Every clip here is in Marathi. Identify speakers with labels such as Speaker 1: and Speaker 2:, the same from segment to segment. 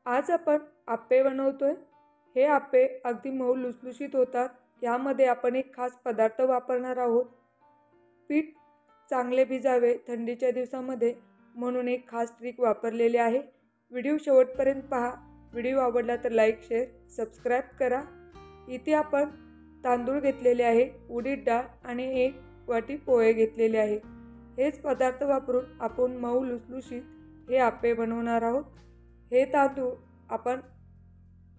Speaker 1: आज आपण आप्पे बनवतोय। हे आप्पे अगदी मऊ लुसलुशीत होतात। यामध्ये आपण एक खास पदार्थ वापरणार आहोत। पीठ चांगले भिजावे थंडीच्या दिवसामध्ये म्हणून एक खास ट्रिक वापरलेली आहे। व्हिडिओ शेवटपर्यंत पहा। व्हिडिओ आवडला तर लाईक, शेअर, सबस्क्राइब करा। इथे आपण तांदूळ घेतलेले आहे, उडीद डाळ आणि 1 वाटी पोहे घेतलेले आहे। हेच पदार्थ वापरून आपण मऊ लुसलुशीत हे आप्पे बनवणार आहोत। हे तांदूळ आपण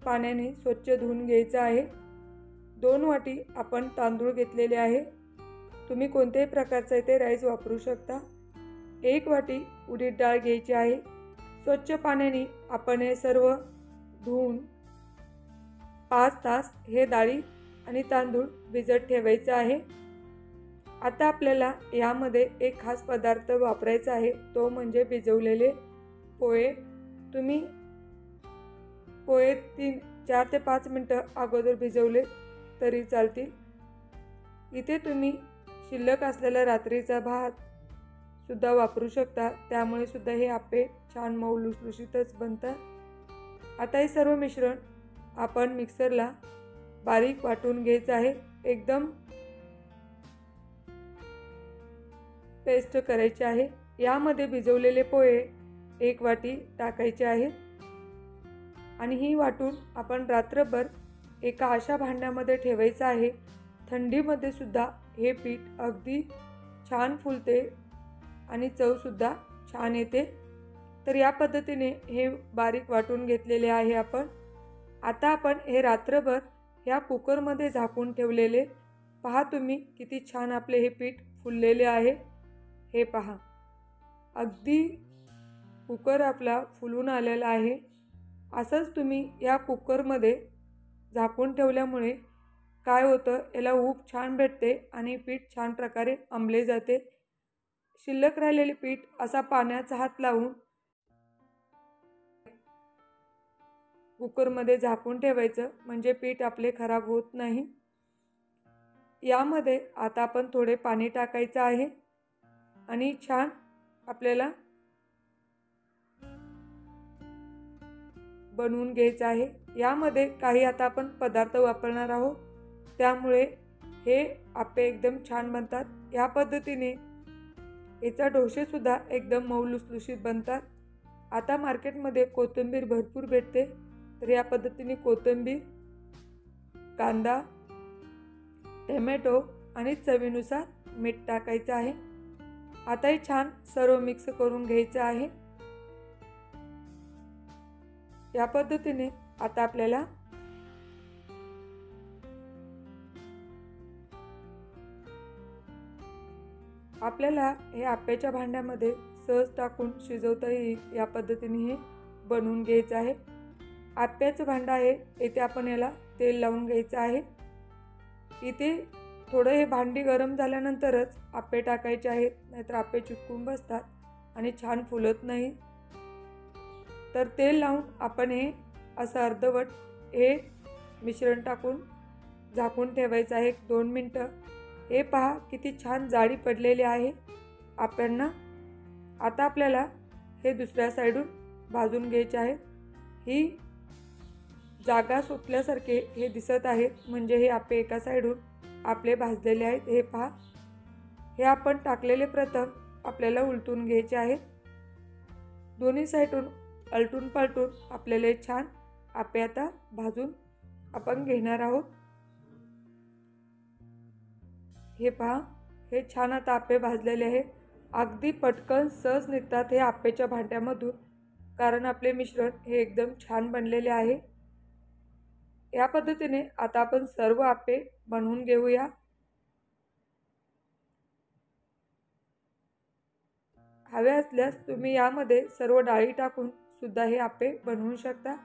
Speaker 1: पाण्याने स्वच्छ धुवून घ्यायचे आहे। 2 वाटी आपण तांदूळ घेतलेले आहे। तुम्ही कोणत्याही प्रकारचा इथे राईस वापरू शकता। 1 वाटी उडीद डाळ घ्यायची आहे। स्वच्छ पाण्याने आपण हे सर्व धुवून 5 तास हे डाळी आणि तांदूळ भिजत ठेवायचे आहे। आता आपल्याला यामध्ये एक खास पदार्थ वापरायचा आहे, तो म्हणजे भिजवलेले पोहे। तुम्ही पोहे 4 ते 5 मिनिटं अगोदर भिजवले तरी चालतील। इथे तुम्ही शिल्लक असलेला रात्रीचा भात सुद्धा वापरू शकता, त्यामुळे सुद्धा हे आप्पे छान मऊ लुसलुशीतच बनतात। आता हे सर्व मिश्रण आपण मिक्सरला बारीक वाटून घ्यायचं आहे। एकदम पेस्ट करायची आहे। यामध्ये भिजवलेले पोहे 1 वाटी टाकायचे आहेत आणि ही वाटून आपण रात्रभर एका अशा भांड्यामध्ये ठेवायचं आहे। थंडीमध्ये सुद्धा हे पीठ अगदी छान फुलते आणि चव सुद्धा छान येते। तर या पद्धतीने हे बारीक वाटून घेतलेले आहे आपण। आता आपण हे रात्रभर या कुकरमध्ये झाकून ठेवलेले, पहा तुम्ही किती छान आपले हे पीठ फुललेले आहे। हे पहा, अगदी कुकर आपला फुलून आलेला आहे। असंच तुम्ही या कुकरमध्ये झाकून ठेवल्यामुळे काय होतं, याला ऊब छान भेटते आणि पीठ छान प्रकारे आंबले जाते। शिल्लक राहिलेले पीठ असा पाण्याचा हात लावून कुकरमध्ये झाकून ठेवायचं, म्हणजे पीठ आपले खराब होत नाही। यामध्ये आता आपण थोडे पाणी टाकायचं आहे आणि छान आपल्याला बनवून घ्यायचं आहे। यामध्ये काही आता आपण पदार्थ वापरणार आहोत, त्यामुळे हे आप्पे एकदम छान बनतात। या पद्धतीने याचा डोसे सुद्धा एकदम मऊ लुसलुशीत बनतात। आता मार्केटमध्ये कोथिंबीर भरपूर भेटते, तर या पद्धतीने कोथिंबीर, कांदा, टोमॅटो आणि चवीनुसार मीठ टाकायचं आहे। आता हे छान सर्व मिक्स करून घ्यायचं आहे। या पद्धतीने आता आपल्याला हे आप्याच्या भांड्यामध्ये सहज टाकून शिजवता येईल, या पद्धतीने हे बनवून घ्यायचं आहे। आप्याचं भांडं आहे, इथे आपण याला तेल लावून घ्यायचं आहे। इथे थोडं हे भांडी गरम झाल्यानंतरच आप्पे टाकायचे आहेत, नाहीतर आप्पे चिटकून बसतात आणि छान फुलत नाही। तर तेल लावून आपण हे असं अर्धवट हे मिश्रण टाकून झाकून ठेवायचं आहे 2 मिनिटं। हे पहा किती छान जाळी पडलेली आहे आप्यांना। आता आपल्याला हे दुसऱ्या साईडून भाजून घ्यायचे आहे। ही जागा सुटल्यासारखे हे दिसत आहेत, म्हणजे हे आप्पे एका साईडून आपले भाजलेले आहेत। हे पहा, हे आपण टाकलेले प्रथम आपल्याला उलटून घ्यायचे आहेत। दोन्ही साईडून अलटून पलटून आपल्याला छान आप्पे आता भाजून आपण घेणार आहोत। हे पहा, हे छान आता आप्पे भाजलेले आहे। अगदी पटकन सहज निघतात हे आप्पेच्या भांड्यामधून, कारण आपले मिश्रण हे एकदम छान बनलेले आहे। या पद्धतीने आता आपण सर्व आप्पे बनवून घेऊया। हवे असल्यास तुम्ही यामध्ये सर्व डाळी टाकून सुद्धा हे आप्पे बनवू शकता।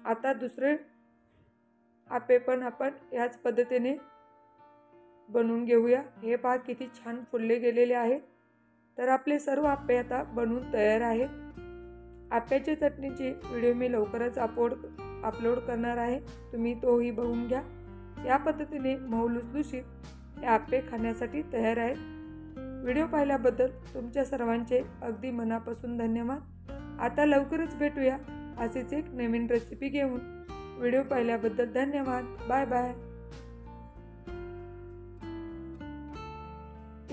Speaker 1: आता दुसरे आप्पे पण आपण याच पद्धतीने बनवून घेऊया। हे पहा किती छान फुलले गेलेले आहेत। तर आपले सर्व आप्पे आता बनवून तयार आहेत। आप्याच्या चटणीची व्हिडिओ मी लवकरच अपलोड करणार आहे, तुम्ही तोही बघून घ्या। या पद्धतीने मऊ लुसलुशीत हे आप्पे खाण्यासाठी तयार आहेत। व्हिडिओ पाहिल्याबद्दल तुमच्या सर्वांचे अगदी मनापासून धन्यवाद। आता लवकरच भेटूया अशीच एक नवीन रेसिपी घेऊन. व्हिडिओ पाहिल्याबद्दल धन्यवाद. Bye bye.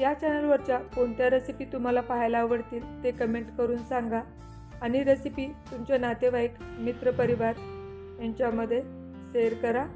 Speaker 1: या चॅनलवरच्या कोणत्या रेसिपी तुम्हाला पाहायला आवडतील ते कमेंट करून सांगा आणि रेसिपी तुमच्या नातेवाईक मित्रपरिवार यांच्यामध्ये शेअर करा.